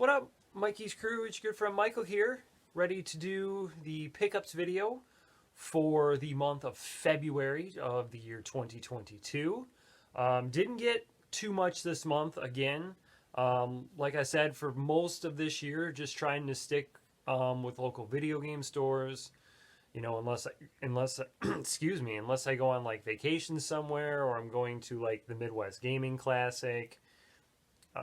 What up, Mikey's crew? It's your good friend Michael here, ready to do the pickups video for the month of February of the year 2022. Didn't get too much this month again. Like I said, for most of this year, just trying to stick with local video game stores. You know, unless excuse me, unless I go on like vacation somewhere or I'm going to like the Midwest Gaming Classic.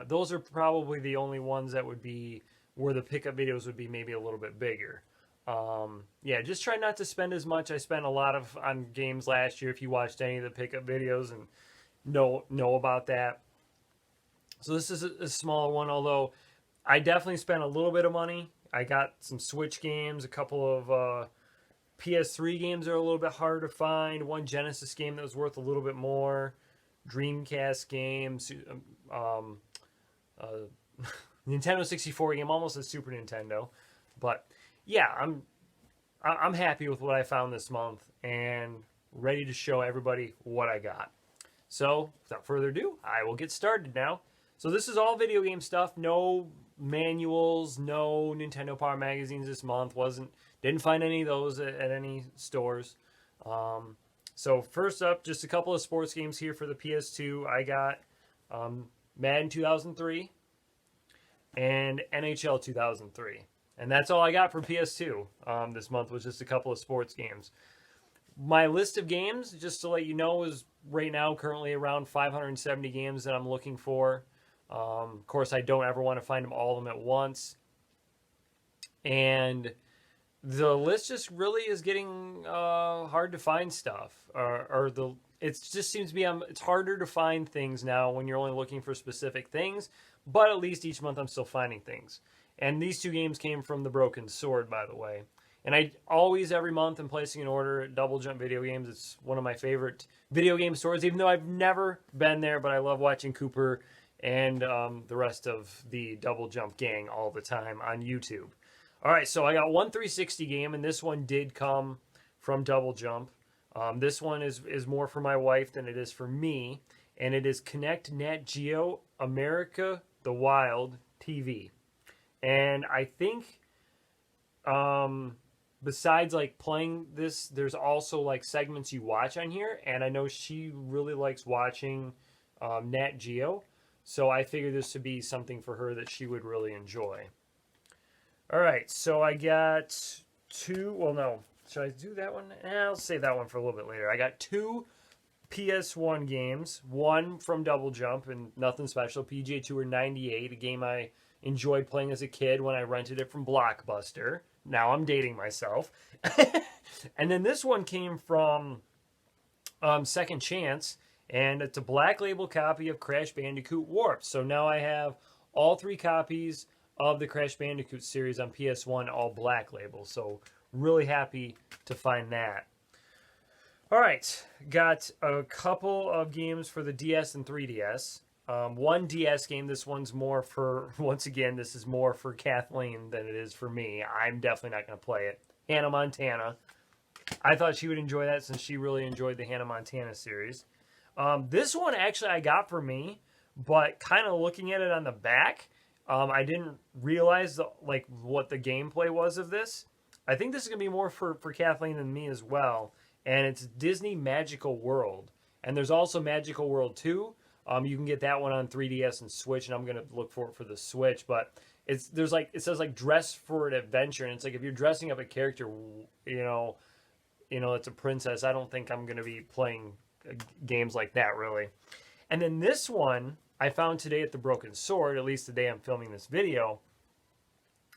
Those are probably the only ones that would be where the pickup videos would be maybe a little bit bigger. Yeah, just try not to spend as much. I spent a lot on games last year. If you watched any of the pickup videos and know about that. So this is a smaller one, although I definitely spent a little bit of money. I got some Switch games, a couple of PS3 games that are a little bit harder to find, one Genesis game that was worth a little bit more, Dreamcast games, Nintendo 64 game, almost a Super Nintendo. But yeah, I'm happy with what I found this month and ready to show everybody what I got. So without further ado, I will get started now. So this is all video game stuff. No manuals, no Nintendo Power magazines this month. Didn't find any of those at any stores. So first up, just a couple of sports games here for the PS2. I got Madden 2003 and NHL 2003. And that's all I got for PS2 this month, was just a couple of sports games. My list of games, just to let you know, is right now currently around 570 games that I'm looking for. Of course, I don't ever want to find all of them at once. And the list just really is getting hard to find stuff. It just seems to be it's harder to find things now when you're only looking for specific things. But at least each month I'm still finding things. And these two games came from the Broken Sword, by the way. And I always, every month, am placing an order at Double Jump Video Games. It's one of my favorite video game stores, even though I've never been there. But I love watching Cooper and the rest of the Double Jump gang all the time on YouTube. All right, so I got one 360 game, and this one did come from Double Jump. This one is more for my wife than it is for me, and it is Connect Nat Geo America the Wild TV. And I think besides like playing this, there's also like segments you watch on here, and I know she really likes watching Nat Geo, so I figured this would be something for her that she would really enjoy. All right, so I got two. Well, no, should I do that one? I'll save that one for a little bit later. I got two PS1 games, one from Double Jump and nothing special, PGA Tour 98, a game I enjoyed playing as a kid when I rented it from Blockbuster. Now I'm dating myself. And then this one came from Second Chance, and it's a black label copy of Crash Bandicoot Warped. So now I have all three copies of the Crash Bandicoot series on PS1, all black label. So really happy to find that. All right, got a couple of games for the DS and 3DS. One DS game, this one's more for, once again, this is more for Kathleen than it is for me. I'm definitely not going to play it. Hannah Montana. I thought she would enjoy that since she really enjoyed the Hannah Montana series. This one actually I got for me, but kind of looking at it on the back, I didn't realize what the gameplay was of this. I think this is going to be more for Kathleen than me as well. And it's Disney Magical World. And there's also Magical World 2. You can get that one on 3DS and Switch, and I'm going to look for it for the Switch. But it says dress for an adventure, and it's like if you're dressing up a character, it's a princess. I don't think I'm going to be playing games like that, really. And then this one I found today at the Broken Sword, at least the day I'm filming this video.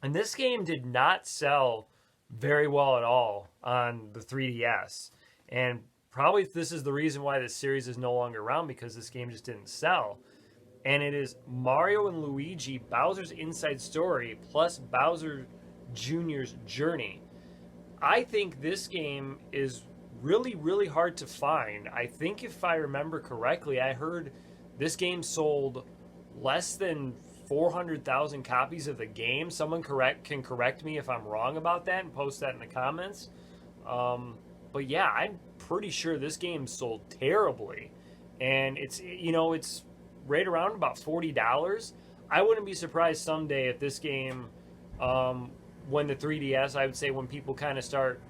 And this game did not sell very well at all on the 3DS. And probably this is the reason why this series is no longer around, because this game just didn't sell. And it is Mario and Luigi Bowser's Inside Story plus Bowser Jr.'s Journey. I think this game is really, really hard to find. I think if I remember correctly, I heard this game sold less than 400,000 copies of the game. Someone can correct me if I'm wrong about that and post that in the comments. But yeah, I'm pretty sure this game sold terribly. And it's right around about $40. I wouldn't be surprised someday if this game, when the 3DS, I would say when people kind of start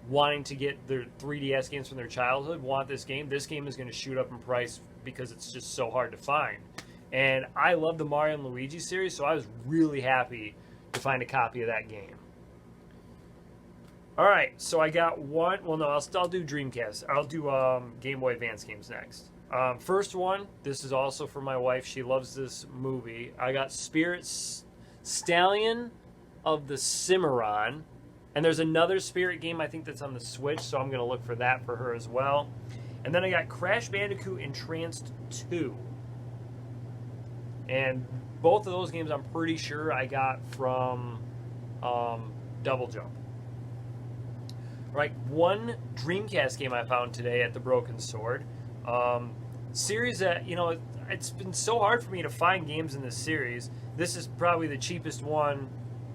wanting to get their 3DS games from their childhood, want this game is going to shoot up in price because it's just so hard to find. And I love the Mario and Luigi series, so I was really happy to find a copy of that game. All right, so I got one. Well, no, I'll do Dreamcast. I'll do Game Boy Advance games next. First one, this is also for my wife. She loves this movie. I got Spirit Stallion of the Cimarron. And there's another Spirit game, I think, that's on the Switch, so I'm going to look for that for her as well. And then I got Crash Bandicoot Entranced 2. And both of those games I'm pretty sure I got from Double Jump. Right, one Dreamcast game I found today at the Broken Sword. Series that, you know, it's been so hard for me to find games in this series. This is probably the cheapest one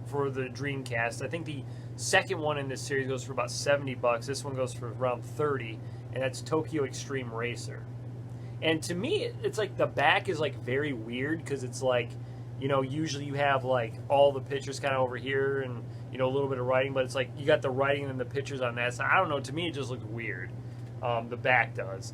for the Dreamcast. I think the second one in this series goes for about $70. This one goes for around $30, and that's Tokyo Extreme Racer. And to me, it's like the back is like very weird because it's like, you know, usually you have like all the pictures kind of over here and, you know, a little bit of writing, but it's like you got the writing and the pictures on that side. I don't know. To me, it just looks weird. The back does.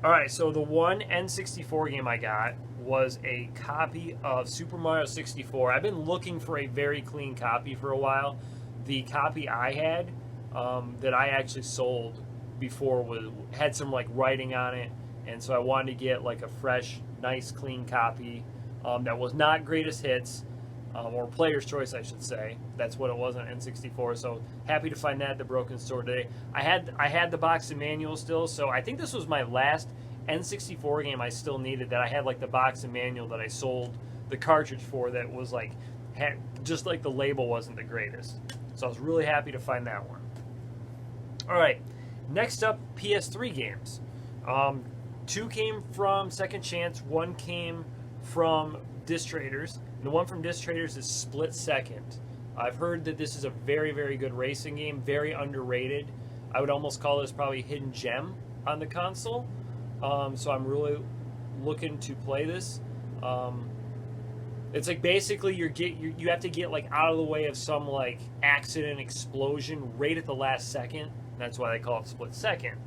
All right, so the one N64 game I got was a copy of Super Mario 64. I've been looking for a very clean copy for a while. The copy I had that I actually sold before had some like writing on it, and so I wanted to get like a fresh, nice, clean copy that was not greatest hits or player's choice, I should say. That's what it was on N64. So happy to find that at the Broken Store today. I had the box and manual still, so I think this was my last N64 game I still needed. That I had like the box and manual that I sold the cartridge for. That was like just like the label wasn't the greatest. So I was really happy to find that one. All right, next up, PS3 games. 2 came from Second Chance, 1 came from Disc Traders. And the one from Disc Traders is Split Second. I've heard that this is a very, very good racing game, very underrated. I would almost call this probably a hidden gem on the console. So I'm really looking to play this. It's like basically you have to get like out of the way of some like accident explosion right at the last second. That's why they call it Split Second.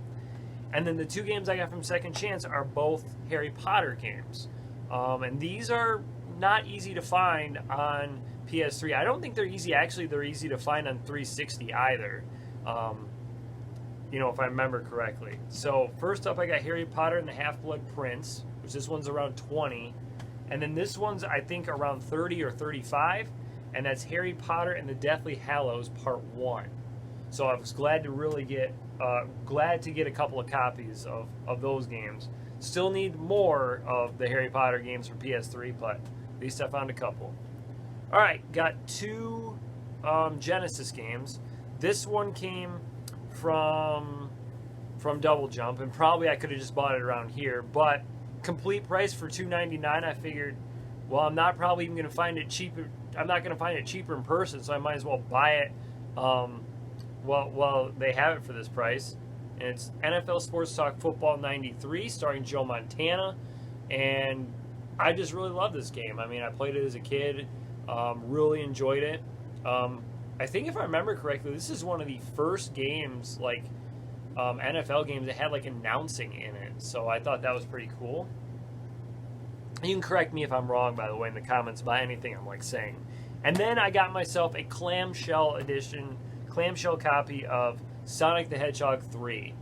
And then the 2 games I got from Second Chance are both Harry Potter games. And these are not easy to find on PS3. I don't think they're easy. Actually, they're easy to find on 360 either. You know, if I remember correctly. So first up, I got Harry Potter and the Half-Blood Prince, which this one's around 20. And then this one's, I think, around 30 or 35. And that's Harry Potter and the Deathly Hallows Part 1. So I was glad to really get a couple of copies of those games. Still need more of the Harry Potter games for PS3, but at least I found a couple. All right, got 2 Genesis games. This one came from Double Jump, and probably I could have just bought it around here, but complete price for $2.99. I figured, well, I'm not probably even going to find it cheaper. I'm not going to find it cheaper in person, so I might as well buy it well they have it for this price. And it's NFL Sports Talk Football 93, starring Joe Montana, and I just really love this game. I mean, I played it as a kid, really enjoyed it. I think if I remember correctly, this is one of the first games, like NFL games, that had like announcing in it. So I thought that was pretty cool. You can correct me if I'm wrong, by the way, in the comments by anything I'm like saying. And then I got myself a clamshell copy of Sonic the Hedgehog 3.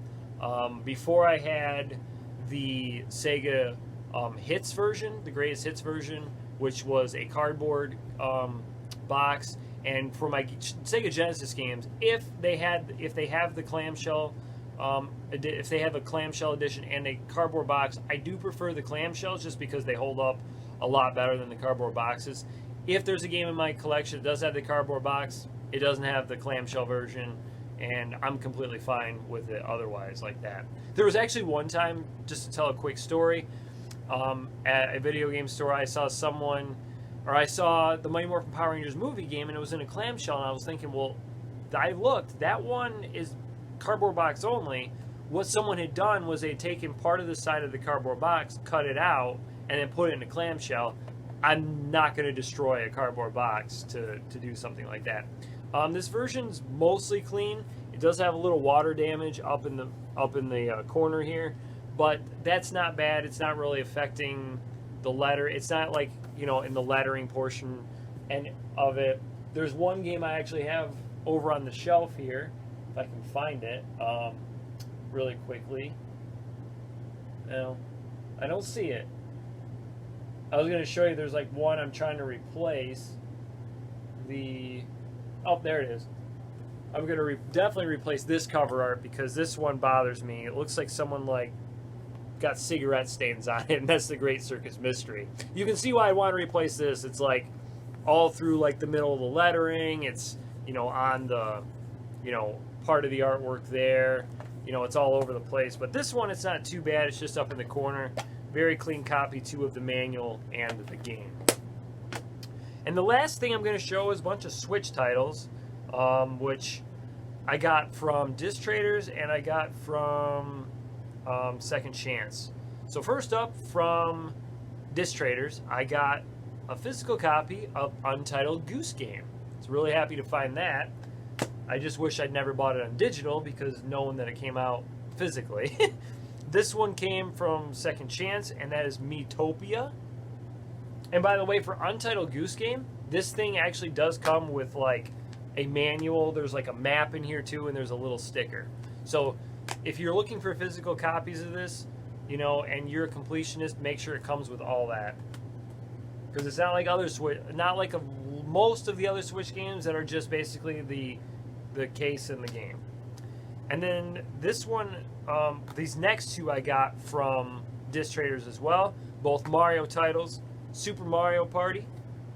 Before I had the Sega Hits version, the greatest hits version, which was a cardboard box. And for my Sega Genesis games, if they have the clamshell, if they have a clamshell edition and a cardboard box, I do prefer the clamshells just because they hold up a lot better than the cardboard boxes. If there's a game in my collection that does have the cardboard box, it doesn't have the clamshell version, and I'm completely fine with it otherwise like that. There was actually one time, just to tell a quick story, at a video game store, I saw the Mighty Morphin Power Rangers movie game, and it was in a clamshell, and I was thinking, well, I looked, that one is cardboard box only. What someone had done was they'd taken part of the side of the cardboard box, cut it out, and then put it in a clamshell. I'm not going to destroy a cardboard box to do something like that. This version's mostly clean. It does have a little water damage up in the corner here, but that's not bad. It's not really affecting the letter. It's not like, you know, in the lettering portion and of it. There's one game I actually have over on the shelf here, if I can find it really quickly. No, I don't see it. I was going to show you, there's like one I'm trying to replace. Oh, there it is. I'm going to definitely replace this cover art because this one bothers me. It looks like someone like got cigarette stains on it, and that's the Great Circus Mystery. You can see why I want to replace this. It's like all through like the middle of the lettering. It's, you know, on the, you know, part of the artwork there. You know, it's all over the place. But this one, it's not too bad. It's just up in the corner. Very clean copy, too, of the manual and the game. And the last thing I'm going to show is a bunch of Switch titles, which I got from Disc Traders and I got from Second Chance. So first up, from Disc Traders, I got a physical copy of Untitled Goose Game. I was really happy to find that. I just wish I'd never bought it on digital because knowing that it came out physically. This one came from Second Chance, and that is Metopia. And by the way, for Untitled Goose Game, this thing actually does come with like a manual. There's like a map in here too, and there's a little sticker. So if you're looking for physical copies of this, you know, and you're a completionist, make sure it comes with all that. Because it's not like other Switch, not like most of the other Switch games that are just basically the case in the game. And then this one, these next two I got from Disc Traders as well. Both Mario titles, Super Mario Party,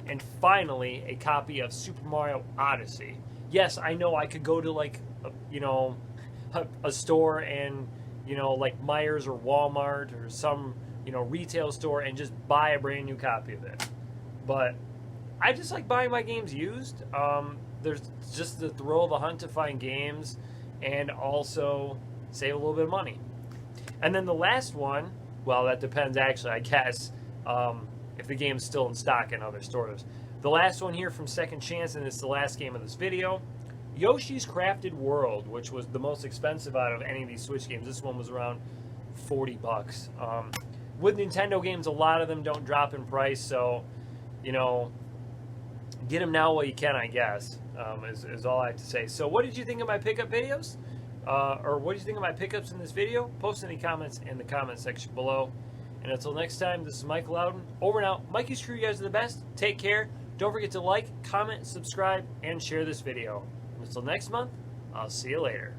and finally a copy of Super Mario Odyssey. Yes, I know I could go to like, a store and, you know, like Myers or Walmart or some, you know, retail store and just buy a brand new copy of it. But I just like buying my games used. There's just the thrill of the hunt to find games and also save a little bit of money. And then the last one, well, that depends actually, I guess, if the game's still in stock in other stores. The last one here from Second Chance, and it's the last game of this video, Yoshi's Crafted World, which was the most expensive out of any of these Switch games. This one was around 40 bucks. With Nintendo games, a lot of them don't drop in price, so, you know, get them now while you can, I guess, is all I have to say. So what did you think of my pickup videos? Or what did you think of my pickups in this video? Post any comments in the comment section below. And until next time, this is Mike Loudon. Over and out. Mikey Screw, you guys are the best. Take care. Don't forget to like, comment, subscribe, and share this video. And until next month, I'll see you later.